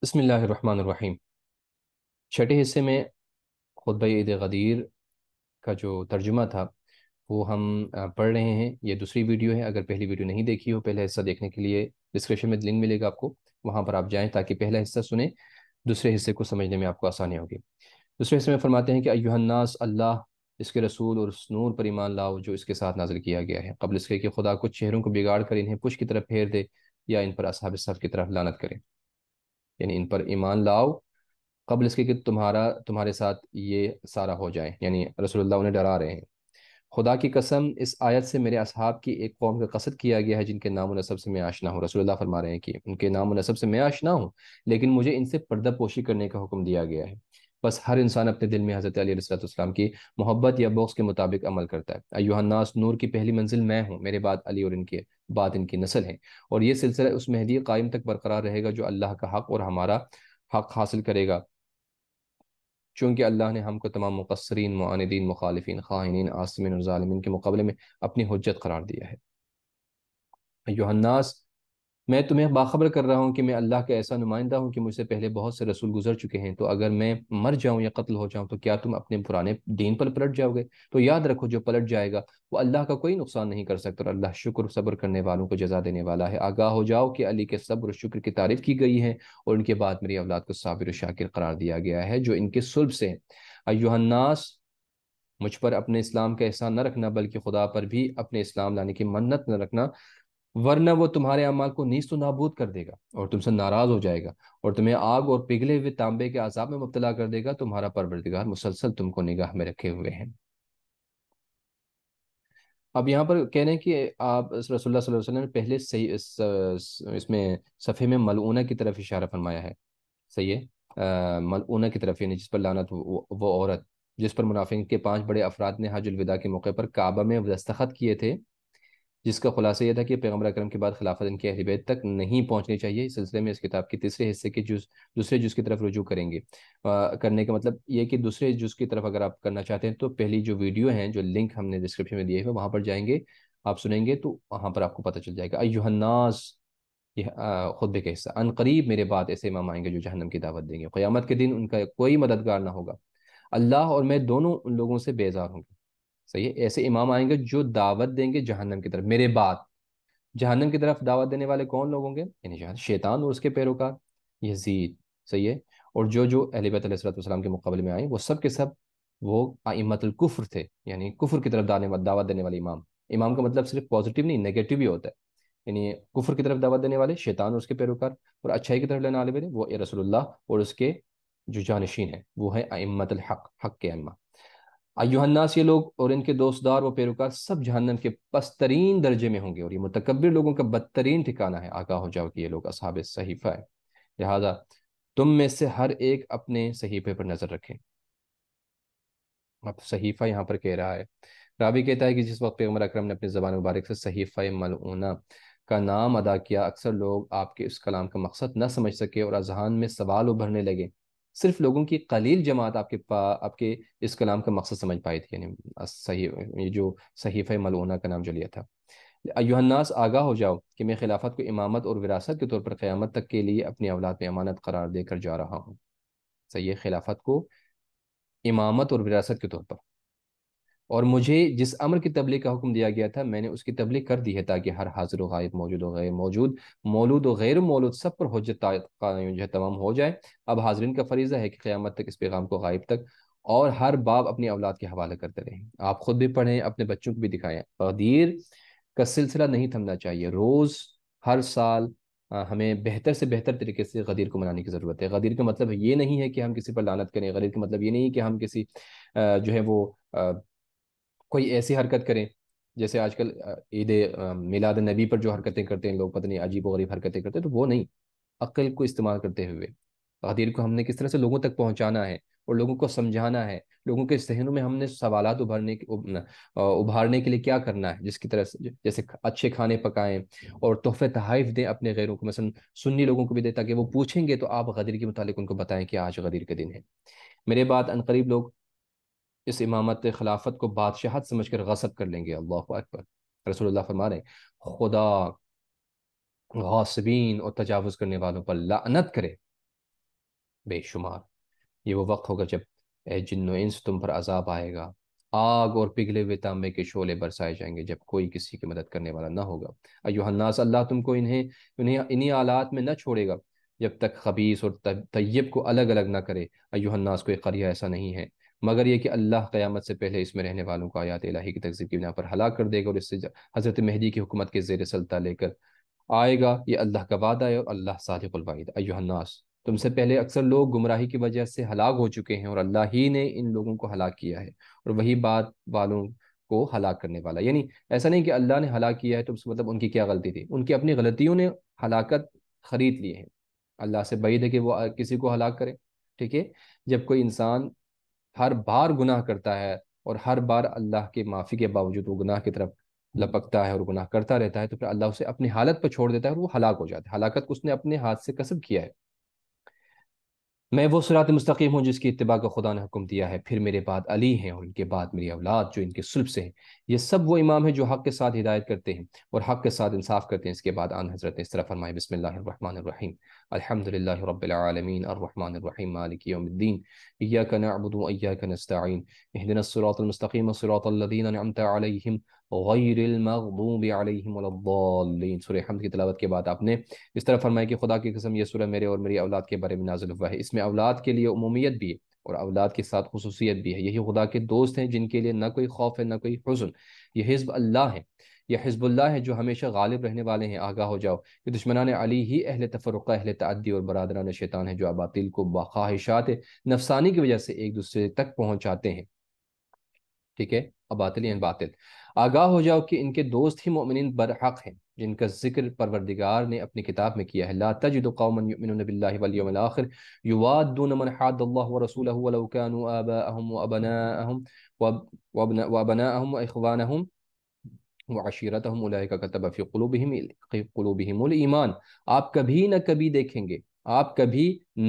بسم اللہ الرحمن الرحیم۔ چھٹے حصے میں خطبہ عید غدیر کا جو ترجمہ تھا وہ ہم پڑھ رہے ہیں۔ یہ دوسری ویڈیو ہے، اگر پہلی ویڈیو نہیں دیکھی ہو پہلا حصہ دیکھنے کے لیے ڈسکرپشن میں لنک ملے گا آپ کو، وہاں پر آپ جائیں تاکہ پہلا حصہ سنیں، دوسرے حصے کو سمجھنے میں آپ کو آسانی ہوگی۔ دوسرے حصے میں فرماتے ہیں کہ ایھا الناس، اللہ، اس کے رسول اور اس نور پر ایمان لاؤ جو اس کے ساتھ نازل کیا گیا ہے، قبل اس کے کہ خدا کچھ چہروں کو بگاڑ کر انہیں پش کی طرف پھیر دے یا ان پر اصحاب صف کی طرف لعنت کرے۔ یعنی ان پر ایمان لاؤ قبل اس کے کہ تمہارے ساتھ یہ سارا ہو جائے، یعنی رسول اللہ انہیں ڈرا رہے ہیں۔ خدا کی قسم، اس آیت سے میرے اصحاب کی ایک قوم کا قصد کیا گیا ہے جن کے نام و نسب سے میں آشنا ہوں۔ رسول اللہ فرما رہے ہیں کہ ان کے نام و نسب سے میں آشنا ہوں، لیکن مجھے ان سے پردہ پوشی کرنے کا حکم دیا گیا ہے۔ بس ہر انسان اپنے دل میں حضرت علی علیہ السلام کی محبت یا بغض کے مطابق عمل کرتا ہے۔ ایھا الناس، نور کی پہلی منزل میں ہوں، میرے بعد علی اور ان کے بعد ان کی نسل ہے، اور یہ سلسلہ اس مہدی قائم تک برقرار رہے گا جو اللہ کا حق اور ہمارا حق حاصل کرے گا، چونکہ اللہ نے ہم کو تمام مقصرین، معاندین، مخالفین، خائنین، عاصمین اور ظالمین کے مقابلے میں اپنی حجت قرار دیا ہے۔ ایھا الناس، میں تمہیں باخبر کر رہا ہوں کہ میں اللہ کا ایسا نمائندہ ہوں کہ مجھ سے پہلے بہت سے رسول گزر چکے ہیں، تو اگر میں مر جاؤں یا قتل ہو جاؤں تو کیا تم اپنے پرانے دین پر پلٹ جاؤ گے؟ تو یاد رکھو، جو پلٹ جائے گا وہ اللہ کا کوئی نقصان نہیں کر سکتا، اور اللہ شکر صبر کرنے والوں کو جزا دینے والا ہے۔ آگاہ ہو جاؤ کہ علی کے صبر و شکر کی تعریف کی گئی ہے، اور ان کے بعد میری اولاد کو صابر و شاکر قرار دیا گیا ہے جو ان کے صلب سے ہیں۔ ایھا الناس، مجھ پر اپنے اسلام کا احسان نہ رکھنا، بلکہ خدا پر بھی اپنے اسلام لانے کی منت نہ رکھنا، ورنہ وہ تمہارے اعمال کو نیست و نابود کر دے گا اور تم سے ناراض ہو جائے گا، اور تمہیں آگ اور پگھلے ہوئے تانبے کے عذاب میں مبتلا کر دے گا۔ تمہارا پروردگار مسلسل تم کو نگاہ میں رکھے ہوئے ہیں۔ اب یہاں پر کہہ رہے ہیں کہ آپ رسول اللہ صلی اللہ علیہ وسلم نے پہلے صحیح اس میں صفحے میں ملعونہ کی طرف اشارہ فرمایا ہے، صحیح ہے، ملعونہ کی طرف، یعنی جس پر لعنت، وہ عورت جس پر منافقین کے 5 بڑے افراد نے حج الوداع کے موقع پر کعبہ میں دستخط کیے تھے، جس کا خلاصہ یہ تھا کہ پیغمبر اکرم کے بعد خلافت ان کے اہل بیت تک نہیں پہنچنی چاہیے۔ اس سلسلے میں اس کتاب کے تیسرے حصے کے دوسرے جز کی طرف رجوع کریں گے۔ کرنے کا مطلب یہ کہ دوسرے جز کی طرف اگر آپ کرنا چاہتے ہیں تو پہلی جو ویڈیو ہیں، جو لنک ہم نے ڈسکرپشن میں دیے ہوئے، وہاں پر جائیں گے، آپ سنیں گے تو وہاں پر آپ کو پتہ چل جائے گا۔ ایھا الناس، یہ خطبے کا حصہ، ان قریب میرے بعد ایسے امام آئیں گے جو جہنم کی دعوت دیں گے، قیامت کے دن ان کا کوئی مددگار نہ ہوگا، اللہ اور میں دونوں ان لوگوں سے بیزار ہوں گے۔ صحیح ہے، ایسے امام آئیں گے جو دعوت دیں گے جہنم کی طرف میرے بعد۔ جہنم کی طرف دعوت دینے والے کون لوگ ہوں گے؟ یعنی شیطان اور اس کے پیروکار، یزید، صحیح ہے، اور جو اہل بیت علیہ السلام کے مقابلے میں آئے وہ سب کے سب وہ ائمۃ الکفر تھے، یعنی کفر کی طرف دعوت دینے والے امام۔ امام کا مطلب صرف پازیٹیو نہیں، نیگیٹو بھی ہوتا ہے، یعنی کفر کی طرف دعوت دینے والے شیطان اور اس کے پیروکار، اور اچھائی کی طرف لینے والے وہ رسول اللہ اور اس کے جو جانشین ہیں وہ ہیں ائمۃ الحق، حق کے ائمہ۔ ایھا الناس، یہ لوگ اور ان کے دوستدار و پیروکار سب جہنم کے پسترین درجے میں ہوں گے، اور یہ متکبر لوگوں کا بدترین ٹھکانہ ہے۔ آگاہ ہو جاؤ کہ یہ لوگ اصحاب صحیفہ ہے، لہذا تم میں سے ہر ایک اپنے صحیفے پر نظر رکھیں۔ اب صحیفہ یہاں پر کہہ رہا ہے، راوی کہتا ہے کہ جس وقت پیغمبر اکرم نے اپنی زبان مبارک سے صحیفہ ملعونہ کا نام ادا کیا، اکثر لوگ آپ کے اس کلام کا مقصد نہ سمجھ سکے اور اذہان میں سوال ابھرنے لگے۔ صرف لوگوں کی قلیل جماعت آپ کے اس کلام کا مقصد سمجھ پائی تھی، یعنی صحیح، یہ جو صحیفہ ملعونہ کا نام جو لیا تھا۔ ایھا الناس، آگاہ ہو جاؤ کہ میں خلافت کو امامت اور وراثت کے طور پر قیامت تک کے لیے اپنی اولاد میں امانت قرار دے کر جا رہا ہوں۔ صحیح ہے، خلافت کو امامت اور وراثت کے طور پر، اور مجھے جس امر کی تبلیغ کا حکم دیا گیا تھا میں نے اس کی تبلیغ کر دی ہے، تاکہ ہر حاضر و غائب، موجود و غیر موجود، مولود و غیر مولود، سب پر حجت قائم جو تمام ہو جائے۔ اب حاضرین کا فریضہ ہے کہ قیامت تک اس پیغام کو غائب تک اور ہر باپ اپنی اولاد کے حوالے کرتے رہیں۔ آپ خود بھی پڑھیں، اپنے بچوں کو بھی دکھائیں۔ غدیر کا سلسلہ نہیں تھمنا چاہیے، روز، ہر سال ہمیں بہتر سے بہتر طریقے سے غدیر کو منانے کی ضرورت ہے۔ غدیر کا مطلب یہ نہیں ہے کہ ہم کسی پر لعنت کریں، غدیر کا مطلب یہ نہیں ہے کہ ہم کسی جو ہے وہ کوئی ایسی حرکت کریں جیسے آج کل عید میلاد نبی پر جو حرکتیں کرتے ہیں لوگ، پتہ نہیں عجیب و غریب حرکتیں کرتے ہیں، تو وہ نہیں، عقل کو استعمال کرتے ہوئے غدیر کو ہم نے کس طرح سے لوگوں تک پہنچانا ہے اور لوگوں کو سمجھانا ہے، لوگوں کے ذہنوں میں ہم نے سوالات ابھارنے کے لیے کیا کرنا ہے، جس کی طرح سے جیسے اچھے کھانے پکائیں اور تحفے تحائف دیں اپنے غیروں کو، مثلا سنی لوگوں کو بھی دیں، تاکہ وہ پوچھیں گے تو آپ غدیر کے متعلق ان کو بتائیں کہ آج غدیر کے دن ہے۔ میرے بعد عنقریب لوگ اس امامت خلافت کو بادشاہت سمجھ کر غصب کر لیں گے۔ اللہ اکبر، رسول اللہ فرما رہے ہیں خدا غاصبین اور تجاوز کرنے والوں پر لعنت کرے۔ بے شمار۔ یہ وہ وقت ہوگا جب اے جن و انس تم پر عذاب آئے گا، آگ اور پگھلے ہوئے تانبے کے شعلے برسائے جائیں گے، جب کوئی کسی کی مدد کرنے والا نہ ہوگا۔ ایھا الناس، اللہ تم کو انہیں انہی حالات میں نہ چھوڑے گا جب تک خبیث اور طیب کو الگ الگ نہ کرے۔ ایھا الناس، کوئی قریہ ایسا نہیں ہے مگر یہ کہ اللہ قیامت سے پہلے اس میں رہنے والوں کو آیات الہی کی تکذیب کی بنا پر ہلاک کر دے گا، اور اس سے حضرت مہدی کی حکومت کے زیر سلطہ لے کر آئے گا۔ یہ اللہ کا وعدہ ہے اور اللہ صادق الوعید۔ ایھا الناس، تم سے پہلے اکثر لوگ گمراہی کی وجہ سے ہلاک ہو چکے ہیں، اور اللہ ہی نے ان لوگوں کو ہلاک کیا ہے، اور وہی بات والوں کو ہلاک کرنے والا، یعنی ایسا نہیں کہ اللہ نے ہلاک کیا ہے تو اس مطلب ان کی کیا غلطی تھی، ان کی اپنی غلطیوں نے ہلاکت خرید لی ہے۔ اللہ سے بعید ہے کہ وہ کسی کو ہلاک کرے، ٹھیک ہے۔ جب کوئی انسان ہر بار گناہ کرتا ہے اور ہر بار اللہ کے معافی کے باوجود وہ گناہ کی طرف لپکتا ہے اور گناہ کرتا رہتا ہے، تو پھر اللہ اسے اپنی حالت پر چھوڑ دیتا ہے اور وہ ہلاک ہو جاتا ہے، ہلاکت کو اس نے اپنے ہاتھ سے کسب کیا ہے۔ میں وہ صراط مستقیم ہوں جس کی اتباع کا خدا نے حکم دیا ہے، پھر میرے بعد علی ہیں اور ان کے بعد میری اولاد جو ان کے صلب سے ہیں۔ یہ سب وہ امام ہیں جو حق کے ساتھ ہدایت کرتے ہیں اور حق کے ساتھ انصاف کرتے ہیں۔ اس کے بعد آن حضرت نے اس طرح فرمائے، بسم اللہ الرحمن الرحیم، الحمد للہ رب العالمین الرحمن الرحیم مالک یوم الدین، ایاک نعبد و ایاک نستعین، اہدنا الصراط المستقیم صراط الذین انعمت علیہم غیر المغضوب علیہم ولا الضالین۔ سورہ حمد کی تلاوت کے بعد آپ نے اس طرح فرمایا کہ خدا کی قسم، یہ سورہ میرے اور میری اولاد کے بارے میں نازل ہوا ہے۔ اس میں اولاد کے لیے عمومیت بھی ہے اور اولاد کے ساتھ خصوصیت بھی ہے۔ یہی خدا کے دوست ہیں جن کے لیے نہ کوئی خوف ہے نہ کوئی حزن۔ یہ حزب اللہ ہے، یہ حزب اللہ ہے جو ہمیشہ غالب رہنے والے ہیں۔ آگاہ ہو جاؤ کہ دشمنان علی ہی اہل تفرقہ، اہل تعدی اور برادران شیطان ہیں، جو اباطیل کو بخواہشات نفسانی کی وجہ سے ایک دوسرے تک پہنچاتے ہیں، ٹھیک ہے، اباطل یعنی باطل۔ آگاہ ہو جاؤ کہ ان کے دوست ہی مومنین برحق ہیں، جن کا ذکر پروردگار نے اپنی کتاب میں کیا ہے۔ لا تجد قوما یؤمنون باللہ والیوم الآخر یوادون من حاد اللہ ورسولہ ولو كانوا آباءهم وابناءهم واخوانهم وعشیرتہم اولئک کتب فی قلوبہم الایمان۔ آپ کبھی نہ کبھی دیکھیں گے، آپ کبھی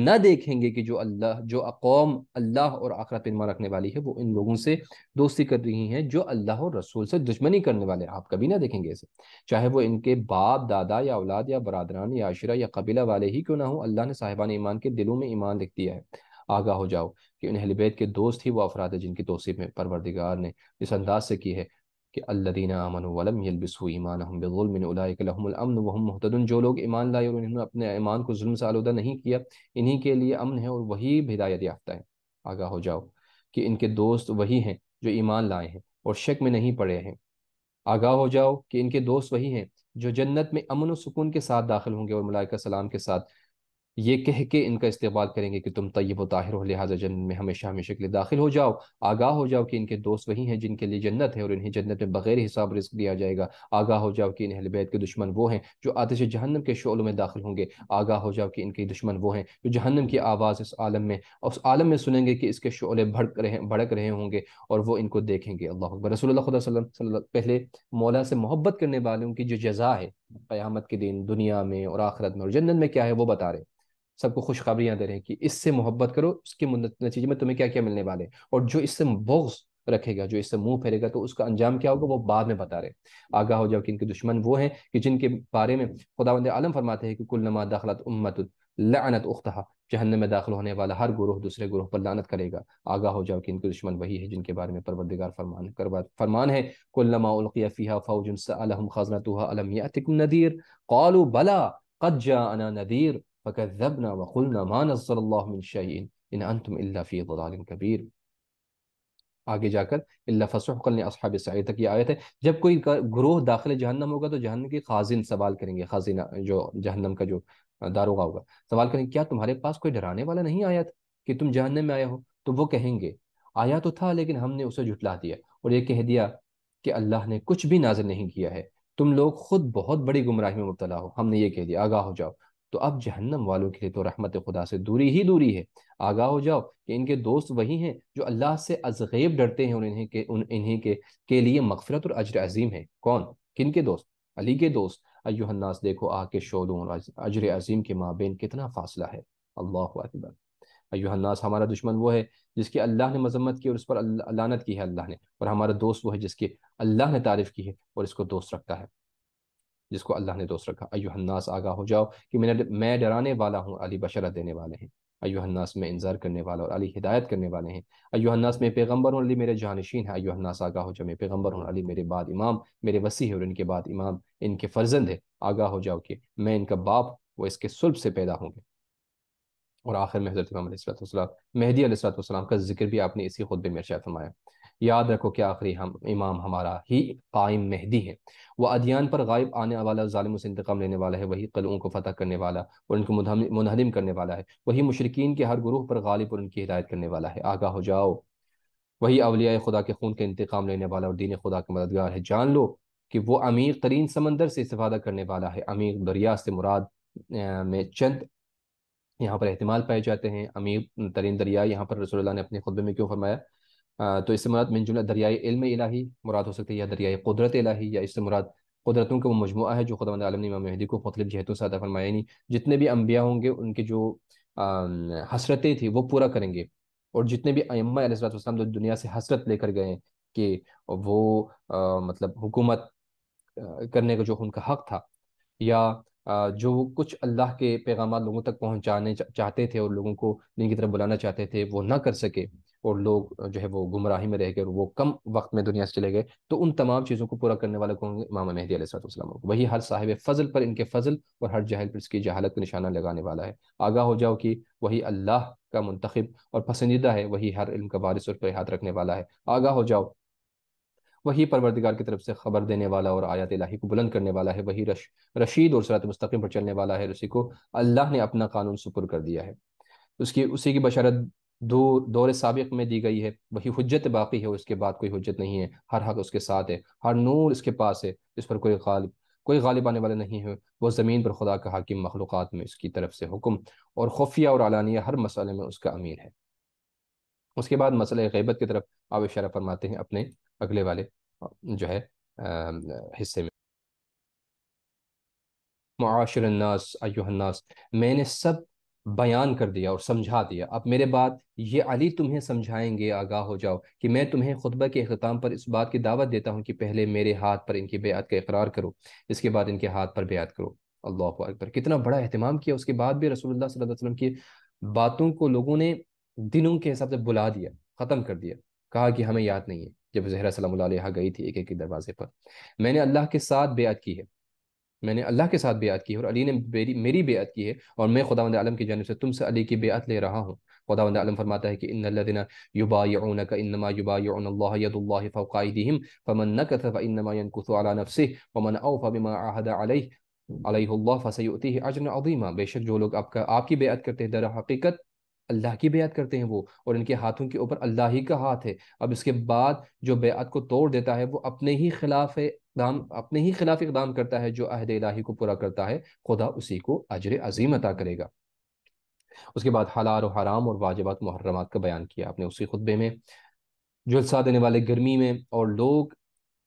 نہ دیکھیں گے کہ جو اقوام اللہ اور آخرت پر ایمان رکھنے والی ہے وہ ان لوگوں سے دوستی کر رہی ہیں جو اللہ اور رسول سے دشمنی کرنے والے ہیں۔ آپ کبھی نہ دیکھیں گے اسے، چاہے وہ ان کے باپ دادا یا اولاد یا برادران یا عشیرہ یا قبیلہ والے ہی کیوں نہ ہوں، اللہ نے صاحبان ایمان کے دلوں میں ایمان لکھ دیا ہے۔ آگاہ ہو جاؤ کہ ان اہل بیت کے دوست ہی وہ افراد ہیں جن کی توصیف میں پروردگار نے اس انداز سے کی ہے کہ الذین آمنوا ولم یلبسوا ایمانہم بظلم اولئک لہم الامن وہم مہتدون۔ جو لوگ ایمان لائے اور انہوں نے اپنے ایمان کو ظلم سے آلودہ نہیں کیا، انہی کے لیے امن ہے اور وہی ہدایت یافتہ ہے۔ آگاہ ہو جاؤ کہ ان کے دوست وہی ہیں جو ایمان لائے ہیں اور شک میں نہیں پڑے ہیں۔ آگاہ ہو جاؤ کہ ان کے دوست وہی ہیں جو جنت میں امن و سکون کے ساتھ داخل ہوں گے اور ملائکہ سلام کے ساتھ یہ کہہ کے ان کا استقبال کریں گے کہ تم طیب و طاہر ہو، لہٰذا جنت میں ہمیشہ ہمیشہ کے لیے داخل ہو جاؤ۔ آگاہ ہو جاؤ کہ ان کے دوست وہی ہیں جن کے لیے جنت ہے اور انہیں جنت میں بغیر حساب رزق دیا جائے گا۔ آگاہ ہو جاؤ کہ ان اہل بیت کے دشمن وہ ہیں جو آتش جہنم کے شعلوں میں داخل ہوں گے۔ آگاہ ہو جاؤ کہ ان کے دشمن وہ ہیں جو جہنم کی آواز اس عالم میں سنیں گے کہ اس کے شعلے بھڑک رہے ہوں گے اور وہ ان کو دیکھیں گے۔ اللہ اکبر۔ رسول اللہ خدا صلی اللہ پہلے مولا سے محبت کرنے والوں کی جو جزا ہے قیامت کے دن، دنیا میں اور آخرت میں اور جنت میں کیا ہے وہ بتا رہے ہیں، سب کو خوشخبریاں دے رہے ہیں کہ اس سے محبت کرو، اس کے نتیجے میں تمہیں کیا کیا ملنے والے ہیں، اور جو اس سے بغض رکھے گا، جو اس سے منہ پھیرے گا، تو اس کا انجام کیا ہوگا وہ بعد میں بتا رہے ہیں۔ آگاہ ہو جاؤ کہ ان کے دشمن وہ ہیں کہ جن کے بارے میں خداوند عالم فرماتے ہیں کہ کلما دخلت امت لعنت اختہا، جہنم میں داخل ہونے والا ہر گروہ دوسرے گروہ پر لعنت کرے گا۔ آگاہ ہو جاؤ کہ ان کے دشمن وہی ہے جن کے بارے میں پروردگار فرمان ہے کلما القی فیہا فوج سألہم خزنتها الم یأتکم نذیر قالوا بلی قد جاءنا نذیر فکذبنا وقلنا ما نزل اللہ من شیء ان انتم الا فی ضلال کبیر۔ آگے جا کر اللہ فسحقا لاصحاب السعیر تک یہ آیت ہے۔ جب کوئی گروہ داخل جہنم ہوگا تو جہنم کے خازن سوال کریں گے، خازنہ جو جہنم کا جو داروغہ ہوگا، سوال کریں گے کیا تمہارے پاس کوئی ڈرانے والا نہیں آیا تھا کہ تم جہنم میں آئے ہو؟ تو وہ کہیں گے آیا تو تھا لیکن ہم نے اسے جھٹلا دیا اور یہ کہہ دیا کہ اللہ نے کچھ بھی نازل نہیں کیا ہے، تم لوگ خود بہت بڑی گمراہی میں مبتلا ہو، ہم نے یہ کہہ دیا۔ آگاہ ہو جاؤ تو اب جہنم والوں کے لیے تو رحمت خدا سے دوری ہی دوری ہے۔ آگاہ ہو جاؤ کہ ان کے دوست وہی ہیں جو اللہ سے از غیب ڈرتے ہیں اور انہیں کے لیے مغفرت اور اجر عظیم ہے۔ کون؟ کن کے دوست؟ علی کے دوست۔ ایھا الناس، دیکھو آگ کے شعلوں اور اجر عظیم کے مابین کتنا فاصلہ ہے۔ اللہ اکبر۔ ایھا الناس، ہمارا دشمن وہ ہے جس کی اللہ نے مذمت کی اور اس پر لعنت کی ہے اللہ نے، اور ہمارا دوست وہ ہے جس کی اللہ نے تعریف کی ہے اور اس کو دوست رکھتا ہے، جس کو اللہ نے دوست رکھا۔ ایھا الناس، آگاہ ہو جاؤ کہ میں ڈرانے والا ہوں، علی بشرت دینے والے ہیں۔ ایھا الناس میں انذار کرنے والا اور علی ہدایت کرنے والے ہیں، ایھا الناس میں پیغمبر ہوں، علی میرے جانشین ہیں، ایھا الناس آگاہ ہو جاؤ میں پیغمبر ہوں، علی میرے بعد امام، میرے وصی ہے اور ان کے بعد امام ان کے فرزند ہے، آگاہ ہو جاؤ کہ میں ان کا باپ، وہ اس کے صلب سے پیدا ہوں گے۔ اور آخر میں حضرت امام علیہ السلام، مہدی علیہ السلام کا ذکر بھی آپ نے اسی خطبے میں ارشاد فرمایا، یاد رکھو کہ آخری امام ہمارا ہی قائم مہدی ہے، وہ ادیان پر غائب آنے والا، ظالموں سے انتقام لینے والا ہے، وہی قلعوں کو فتح کرنے والا اور ان کو منہدم کرنے والا ہے، وہی مشرکین کے ہر گروہ پر غالب اور ان کی ہدایت کرنے والا ہے، آگاہ ہو جاؤ، وہی اولیاء خدا کے خون کے انتقام لینے والا اور دین خدا کا مددگار ہے، جان لو کہ وہ عمیق ترین سمندر سے استفادہ کرنے والا ہے، عمیق دریا سے مراد میں چند یہاں پر احتمال پائے جاتے ہیں، عمیق ترین دریا یہاں پر رسول اللہ نے اپنے خطبے میں کیوں فرمایا؟ تو اس سے مراد من جملہ دریائے علم الہی مراد ہو سکتی ہے، یا دریائے قدرت الہی، یا اس سے مراد قدرتوں کا وہ مجموعہ ہے جو خداوند عالم نے امام مہدی کو مختلف جہتوں سے عطا فرمایا، یعنی جتنے بھی انبیاء ہوں گے ان کی جو حسرتیں تھیں وہ پورا کریں گے، اور جتنے بھی ائمہ علیہ السلام جو دنیا سے حسرت لے کر گئے ہیں کہ وہ مطلب حکومت کرنے کا جو ان کا حق تھا، یا جو کچھ اللہ کے پیغامات لوگوں تک پہنچانے چاہتے تھے اور لوگوں کو دین کی طرف بلانا چاہتے تھے، وہ نہ کر سکے اور لوگ جو ہے وہ گمراہی میں رہ گئے اور وہ کم وقت میں دنیا سے چلے گئے، تو ان تمام چیزوں کو پورا کرنے والا کون؟ امام مہدی علیہ السلام، وہی ہر صاحب فضل پر ان کے فضل اور ہر جاہل پر اس کی جہالت کا نشانہ لگانے والا ہے، آگاہ ہو جاؤ کہ وہی اللہ کا منتخب اور پسندیدہ ہے، وہی ہر علم کا وارث اور ہاتھ رکھنے والا ہے، آگاہ ہو جاؤ وہی پروردگار کی طرف سے خبر دینے والا اور آیات الہی کو بلند کرنے والا ہے، وہی رشید اور صراط مستقیم پر چلنے والا ہے، اسی کو اللہ نے اپنا قانون سپر کر دیا ہے، اسی کی بشارت دور سابق میں دی گئی ہے، وہی حجت باقی ہے، اس کے بعد کوئی حجت نہیں ہے، ہر حق اس کے ساتھ ہے، ہر نور اس کے پاس ہے، اس پر کوئی غالب آنے والا نہیں ہے، وہ زمین پر خدا کا حاکم، مخلوقات میں اس کی طرف سے حکم اور خفیہ اور علانیہ ہر مسئلے میں اس کا امین ہے۔ اس کے بعد مسئلہ غیبت کی طرف آپ اشارہ فرماتے ہیں اپنے اگلے والے جو ہے حصے میں، معاشر الناس ایھا الناس، میں نے سب بیان کر دیا اور سمجھا دیا، اب میرے بعد یہ علی تمہیں سمجھائیں گے، آگاہ ہو جاؤ کہ میں تمہیں خطبہ کے اختتام پر اس بات کی دعوت دیتا ہوں کہ پہلے میرے ہاتھ پر ان کی بیعت کا اقرار کرو، اس کے بعد ان کے ہاتھ پر بیعت کرو، اللہ اکبر، کتنا بڑا اہتمام کیا، اس کے بعد بھی رسول اللہ صلی اللہ علیہ وسلم کی باتوں کو لوگوں نے دنوں کے حساب سے بلا دیا، ختم کر دیا، کہا کہ ہمیں یاد نہیں ہے، جب زہرا سلام اللہ علیہ گئی تھی ایک ایک کے دروازے پر، میں نے اللہ کے ساتھ بیعت کی ہے، میں نے اللہ کے ساتھ بیعت کی ہے اور علی نے میری بیعت کی ہے، اور میں خداوند عالم کی جانب سے تم سے علی کی بیعت لے رہا ہوں، خداوند عالم فرماتا ہے کہ ان الذين يبايعونك انما يبايعون الله يد الله فوق ايديهم فمن نكث فانما ينكث على نفسه ومن اوفى بما عاهد علیہ اللہ فسیؤتیہ اجرا عظیما، بے شک جو لوگ آپ کی بیعت کرتے ہیں در حقیقت اللہ کی بیعت کرتے ہیں وہ، اور ان کے ہاتھوں کے اوپر اللہ ہی کا ہاتھ ہے، اب اس کے بعد جو بیعت کو توڑ دیتا ہے وہ اپنے ہی خلاف اقدام کرتا ہے، جو عہد الہی کو پورا کرتا ہے خدا اسی کو اجر عظیم عطا کرے گا۔ اس کے بعد حلال و حرام اور واجبات محرمات کا بیان کیا آپ نے اسی خطبے میں، جلسہ دینے والے گرمی میں اور لوگ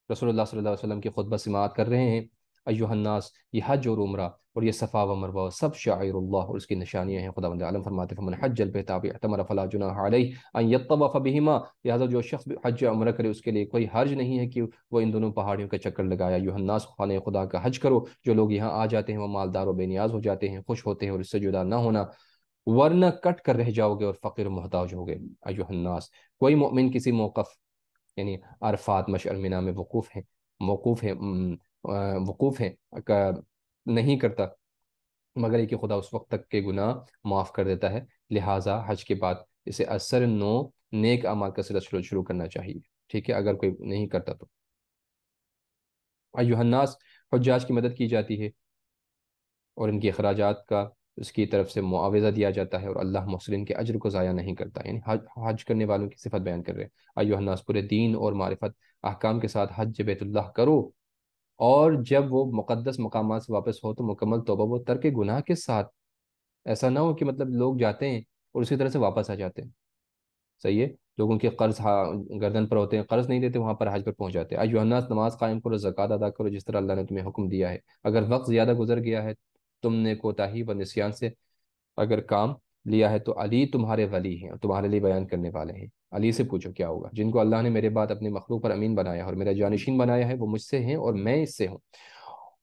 رسول اللہ صلی اللہ علیہ وسلم کی خطبہ سماعت کر رہے ہیں، ایھا الناس، یہ حج اور عمرہ اور یہ صفا و مروہ سب شعائر اللہ اور اس کی نشانیاں ہیں، خداوند عالم فرماتے ہیں فمن حج البیت او اعتمر فلا جناح علیہ ان یطوف بہما، لہذا جو شخص حج یا عمرہ کرے اس کے لیے کوئی حرج نہیں ہے کہ وہ ان دونوں پہاڑیوں کا چکر لگایا، ایھا الناس، خانہ خدا کا حج کرو، جو لوگ یہاں آ جاتے ہیں وہ مالدار و بے نیاز ہو جاتے ہیں، خوش ہوتے ہیں اور اس سے جدا نہ ہونا، ورنہ کٹ کر رہ جاؤ گے اور فقیر و محتاج ہوگے، ایھا الناس، کوئی مومن کسی موقف یعنی عرفات مشعر منی میں وقوف ہے نہیں کرتا مگر یہ کہ خدا اس وقت تک کے گناہ معاف کر دیتا ہے، لہٰذا حج کے بعد اسے اثر نو نیک اعمال کا سلسلہ شروع کرنا چاہیے، ٹھیک ہے، اگر کوئی نہیں کرتا تو ایھا الناس، حجاج کی مدد کی جاتی ہے اور ان کے اخراجات کا اس کی طرف سے معاوضہ دیا جاتا ہے، اور اللہ محسنین کے اجر کو ضائع نہیں کرتا، یعنی حج کرنے والوں کی صفت بیان کر رہے ہیں، ایھا الناس، پورے دین اور معرفت احکام کے ساتھ حج بیت اللہ کرو، اور جب وہ مقدس مقامات سے واپس ہو تو مکمل توبہ و ترک گناہ کے ساتھ، ایسا نہ ہو کہ مطلب لوگ جاتے ہیں اور اسی طرح سے واپس آ جاتے ہیں، صحیح ہے، لوگوں کے قرض گردن پر ہوتے ہیں، قرض نہیں دیتے، وہاں پر حج پر پہنچ جاتے ہیں، ایھا الناس، نماز قائم کرو، زکوٰۃ ادا کرو جس طرح اللہ نے تمہیں حکم دیا ہے، اگر وقت زیادہ گزر گیا ہے، تم نے کوتاہی و نسیان سے اگر کام لیا ہے تو علی تمہارے ولی ہیں اور تمہارے لیے بیان کرنے والے ہیں، علی سے پوچھو کیا ہوگا، جن کو اللہ نے میرے بعد اپنے مخلوق پر امین بنایا ہے اور میرا جانشین بنایا ہے، وہ مجھ سے ہیں اور میں اس سے ہوں،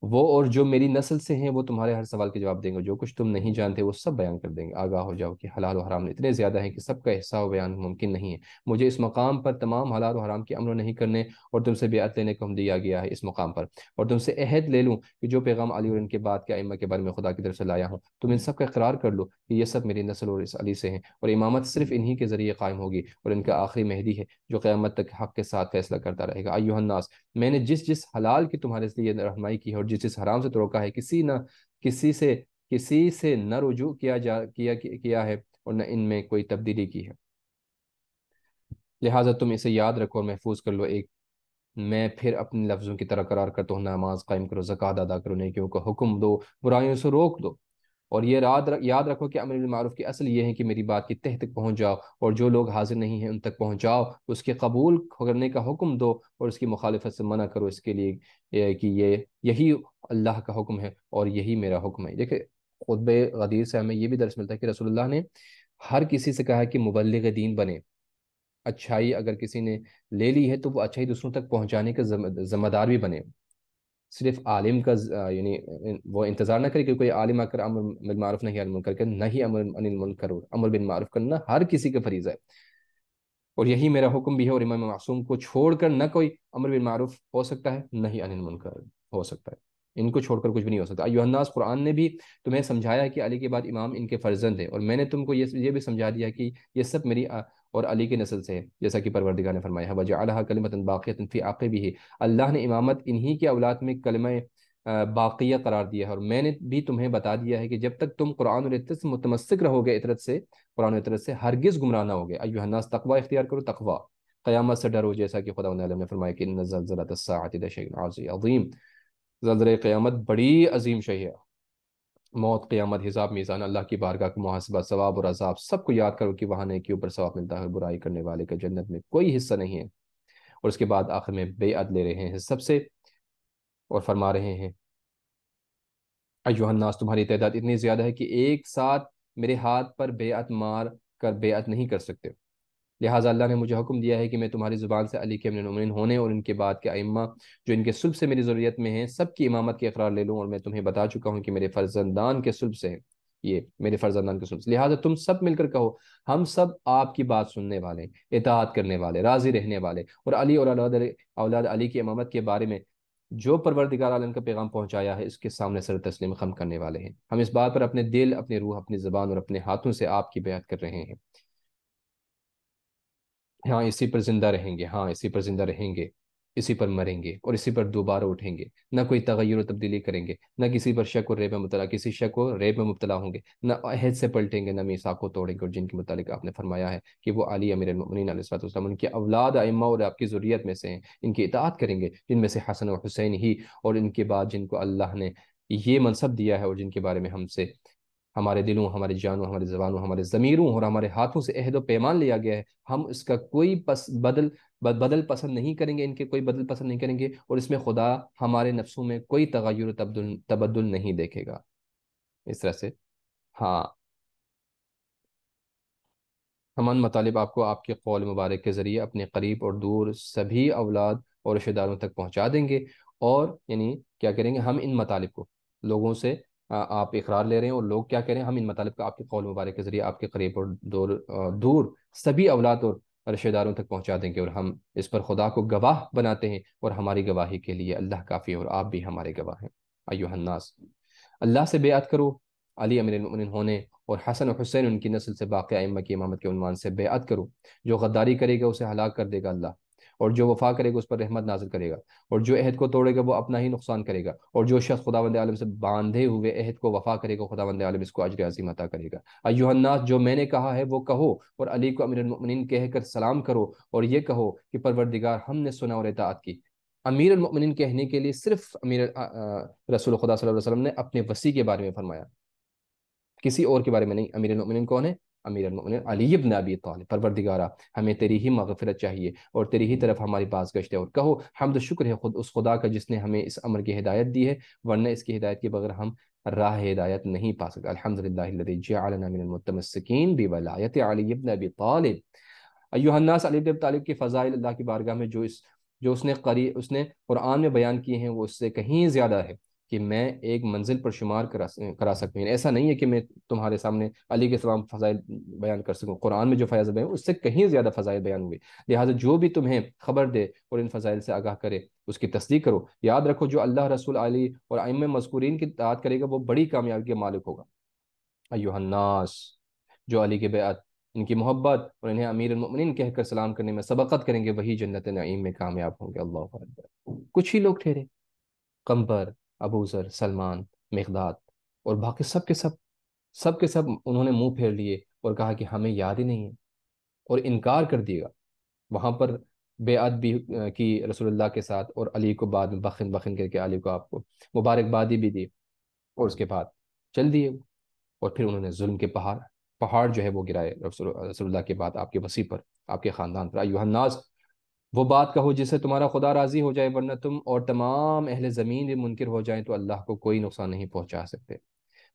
وہ اور جو میری نسل سے ہیں وہ تمہارے ہر سوال کے جواب دیں گے، جو کچھ تم نہیں جانتے وہ سب بیان کر دیں گے۔ آگاہ ہو جاؤ کہ حلال و حرام اتنے زیادہ ہیں کہ سب کا احصاء و بیان ممکن نہیں ہے۔ مجھے اس مقام پر تمام حلال و حرام کے عمل نہیں کرنے اور تم سے بیعت لینے کو ہم دیا گیا ہے اس مقام پر، اور تم سے عہد لے لوں کہ جو پیغام علی اور ان کے بعد کے ائمہ کے بارے میں خدا کی طرف سے لایا ہوں تم ان سب کا اقرار کر لو کہ یہ سب میری نسل اور اس علی سے ہیں، اور امامت صرف انہی کے ذریعے قائم ہوگی، اور ان کا آخری مہدی ہے جو قیامت تک حق کے ساتھ فیصلہ کرتا رہے گا۔ ایھا الناس، میں نے جس حلال کی تمہارے لیے رہنمائی کی ہے اور جس حرام سے تو روکا ہے، کسی سے کسی سے نہ رجوع کیا ہے اور نہ ان میں کوئی تبدیلی کی ہے، لہٰذا تم اسے یاد رکھو اور محفوظ کر لو۔ ایک میں پھر اپنے لفظوں کی طرح قرار کرتا ہوں، نماز قائم کرو، زکوٰۃ ادا کرو، نیکیوں کو حکم دو، برائیوں سے روک دو، اور یہ یاد رکھو کہ امر بالمعروف کی اصل یہ ہے کہ میری بات کی تہ تک پہنچ جاؤ، اور جو لوگ حاضر نہیں ہیں ان تک پہنچاؤ، اس کے قبول کرنے کا حکم دو اور اس کی مخالفت سے منع کرو، اس کے لیے کہ یہی اللہ کا حکم ہے اور یہی میرا حکم ہے۔ دیکھیں، خطبہ غدیر سے ہمیں یہ بھی درس ملتا ہے کہ رسول اللہ نے ہر کسی سے کہا کہ مبلغ دین بنے۔ اچھائی اگر کسی نے لے لی ہے تو وہ اچھائی دوسروں تک پہنچانے کا ذمہ دار بھی بنے۔ صرف عالم کا یعنی وہ انتظار نہ کرے کہ کوئی عالم آ کر امر بالمعروف نہیں عن المنکر کرے، نہیں امر عن المنکر امر بالمعروف کرنا ہر کسی کا فریضہ ہے، اور یہی میرا حکم بھی ہے، اور امام معصوم کو چھوڑ کر نہ کوئی امر بالمعروف ہو سکتا ہے، نہ ہی عن المنکر ہو سکتا ہے، ان کو چھوڑ کر کچھ بھی نہیں ہو سکتا۔ ایھا الناس، قرآن نے بھی تمہیں سمجھایا ہے کہ علی کے بعد امام ان کے فرزند ہیں، اور میں نے تم کو یہ بھی سمجھا دیا کہ یہ سب میری اور علی کے نسل سے ہے، جیسا کہ پروردگار نے فرمایا ہے وَجَعَلَهَا كَلِمَةً بَاقِيَةً فِي عَقِبِهِ، اللہ نے امامت انہی کے اولاد میں کلمہ باقیہ قرار دیا ہے، اور میں نے بھی تمہیں بتا دیا ہے کہ جب تک تم قرآن اور عطرت سے متمسک رہو گے، عطرت سے، قرآن و عطرت سے ہرگز گمراہ نہ ہوگے۔ ایھا الناس، تقوی اختیار کرو، تقوی، قیامت سے ڈرو، جیسا کہ خدا نے فرمایا کہ ان زلزلۃ الساعۃ شیء عظیم، زلزلہ قیامت بڑی عظیم شے ہے۔ موت، قیامت، حساب، میزان، اللہ کی بارگاہ کا محاسبہ، ثواب اور عذاب، سب کو یاد کرو کہ وہاں نیکی اوپر ثواب ملتا ہے، برائی کرنے والے کا جنت میں کوئی حصہ نہیں ہے۔ اور اس کے بعد آخر میں بیعت لے رہے ہیں سب سے، اور فرما رہے ہیں ایھا الناس، تمہاری تعداد اتنی زیادہ ہے کہ ایک ساتھ میرے ہاتھ پر بیعت مار کر بیعت نہیں کر سکتے، لہٰذا اللہ نے مجھے حکم دیا ہے کہ میں تمہاری زبان سے علی کے امین المومنین ہونے اور ان کے بعد کے ائمہ جو ان کے صلب سے میری ضروریت میں ہیں سب کی امامت کے اقرار لے لوں، اور میں تمہیں بتا چکا ہوں کہ میرے فرزندان کے صلب سے ہیں، یہ میرے فرزندان کے صلب سے، لہٰذا تم سب مل کر کہو ہم سب آپ کی بات سننے والے، اطاعت کرنے والے، راضی رہنے والے، اور علی اور اولاد علی کی امامت کے بارے میں جو پروردگار عالم کا پیغام پہنچایا ہے اس کے سامنے سر تسلیم خم کرنے والے ہیں۔ ہم اس بات پر اپنے دل، اپنی روح، اپنی زبان اور اپنے ہاتھوں سے آپ کی بیعت کر رہے ہیں، ہاں اسی پر زندہ رہیں گے، ہاں اسی پر زندہ رہیں گے، اسی پر مریں گے اور اسی پر دوبارہ اٹھیں گے، نہ کوئی تغیر و تبدیلی کریں گے، نہ کسی پر شک و ریب میں مبتلا، کسی شک و ریب میں مبتلا ہوں گے، نہ عہد سے پلٹیں گے، نہ میثاق کو توڑیں گے، اور جن کے متعلق آپ نے فرمایا ہے کہ وہ علی امیر المؤمنین علیہ الصلوۃ والسلام ان کے اولاد ائمہ اور آپ کی ذریت میں سے ہیں، ان کی اطاعت کریں گے، جن میں سے حسن اور حسین ہی، اور ان کے بعد جن کو اللہ نے یہ منصب دیا ہے اور جن کے بارے میں ہم سے ہمارے دلوں، ہماری جانوں، ہماری زبانوں، ہمارے ضمیروں اور ہمارے ہاتھوں سے عہد و پیمان لیا گیا ہے، ہم اس کا کوئی بدل پسند نہیں کریں گے، ان کے کوئی بدل پسند نہیں کریں گے، اور اس میں خدا ہمارے نفسوں میں کوئی تغیر و تبدل نہیں دیکھے گا، اس طرح سے۔ ہاں، ہم ان مطالب آپ کو آپ کے قول مبارک کے ذریعے اپنے قریب اور دور سبھی اولاد اور رشتہ داروں تک پہنچا دیں گے، اور یعنی کیا کریں گے ہم ان مطالب کو لوگوں سے، آپ اقرار لے رہے ہیں اور لوگ کیا کریں، ہم ان مطالب کو آپ کے قول مبارک کے ذریعے آپ کے قریب اور دور سبھی اولاد اور رشتہ داروں تک پہنچا دیں گے، اور ہم اس پر خدا کو گواہ بناتے ہیں، اور ہماری گواہی کے لیے اللہ کافی ہے، اور آپ بھی ہمارے گواہ ہیں۔ ایھا الناس، اللہ سے بیعت کرو، علی امیر المؤمنین ہونے اور حسن و حسین ان کی نسل سے باقی ائمہ کی امامت کے عنوان سے بیعت کرو۔ جو غداری کرے گا اسے ہلاک کر دے گا اللہ، اور جو وفا کرے گا اس پر رحمت نازل کرے گا، اور جو عہد کو توڑے گا وہ اپنا ہی نقصان کرے گا، اور جو شخص خداوند عالم سے باندھے ہوئے عہد کو وفا کرے گا خداوند عالم اس کو اجر عظیم عطا کرے گا۔ ایھا الناس، جو میں نے کہا ہے وہ کہو، اور علی کو امیر المؤمنین کہہ کر سلام کرو، اور یہ کہو کہ پروردگار ہم نے سنا اور اطاعت کی۔ امیر المؤمنین کہنے کے لیے صرف رسول خدا صلی اللہ علیہ وسلم نے اپنے وصی کے بارے میں فرمایا، کسی اور کے بارے میں نہیں۔ امیر المؤمنین کون ہے؟ امیر المؤمنین علی بن ابی طالب۔ پروردگارا، ہمیں تیری ہی مغفرت چاہیے اور تیری ہی طرف ہماری باز گشت ہے، اور کہو حمد و شکر ہے خود اس خدا کا جس نے ہمیں اس امر کی ہدایت دی ہے، ورنہ اس کی ہدایت کے بغیر ہم راہ ہدایت نہیں پا سکتے۔ الحمدللہ الذی جعلنا من المتمسکین بولایت علی بن ابی طالب۔ ایھا الناس، علی بن ابی طالب کی فضائل اللہ کی بارگاہ میں جو اس نے قرآن میں بیان کیے ہیں وہ اس سے کہیں زیادہ ہے، کہ میں ایک منزل پر شمار کرا سکوں، یعنی ایسا نہیں ہے کہ میں تمہارے سامنے علی کے تمام فضائل بیان کر سکوں، قرآن میں جو فضائل بیان اس سے کہیں زیادہ فضائل بیان ہوئے، لہٰذا جو بھی تمہیں خبر دے اور ان فضائل سے آگاہ کرے اس کی تصدیق کرو، یاد رکھو جو اللہ، رسول، علی اور ائمہ مذکورین کی اطاعت کرے گا وہ بڑی کامیابی کے مالک ہوگا۔ ایوہ الناس، جو علی کے بیعت، ان کی محبت اور انہیں امیر المؤمنین کہہ کر سلام کرنے میں سبقت کریں گے، وہی جنت نعیم میں کامیاب ہوں گے۔ اللہ اکبر۔ کچھ ہی لوگ ٹھہرے، قمبر، ابو ذر، سلمان، مقداد اور باقی سب کے سب انہوں نے منہ پھیر لیے اور کہا کہ ہمیں یاد ہی نہیں ہے، اور انکار کر دیا۔ وہاں پر بیعت بھی کی رسول اللہ کے ساتھ، اور علی کو بعد میں بخن بخن کر کے علی کو آپ کو مبارکبادی بھی دی، اور اس کے بعد چل دیے۔ اور پھر انہوں نے ظلم کے پہاڑ جو ہے وہ گرائے رسول اللہ کے بعد آپ کے وصی پر، آپ کے خاندان پر۔ ایوہ الناس، وہ بات کہو جس سے تمہارا خدا راضی ہو جائے، ورنہ تم اور تمام اہل زمین بھی منکر ہو جائیں تو اللہ کو کوئی نقصان نہیں پہنچا سکتے۔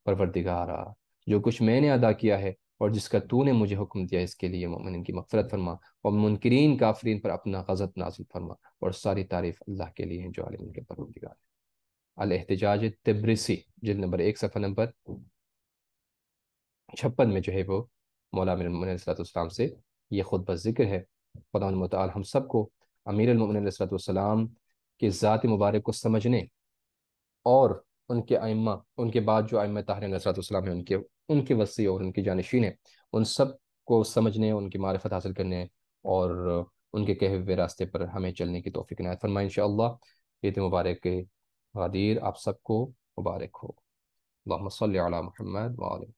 پروردگارا، جو کچھ میں نے ادا کیا ہے اور جس کا تو نے مجھے حکم دیا، اس کے لیے مومنین کی مغفرت فرما، اور منکرین کافرین پر اپنا غضب نازل فرما، اور ساری تعریف اللہ کے لیے ہیں جو عالمین کے پروردگار ہے۔ الاحتجاج تبرسی، جلد نمبر 1، صفحہ نمبر 56 میں جو ہے وہ مولا امیر المؤمنین علیہ السلام سے یہ خطبہ ذکر ہے۔ خدا متعال ہم سب کو امیر المؤمنین علیہ السلام کے ذات مبارک کو سمجھنے، اور ان کے ائمہ، ان کے بعد جو ائمہ طاہرین علیہ السلام ہیں، ان کے وصی اور ان کے جانشین ہیں، ان سب کو سمجھنے، ان کی معرفت حاصل کرنے، اور ان کے کہے ہوئے راستے پر ہمیں چلنے کی توفیق عنایت فرمائے انشاءاللہ۔ عید مبارک کے غدیر آپ سب کو مبارک ہو۔ اللہم صلی علی محمد وآلہ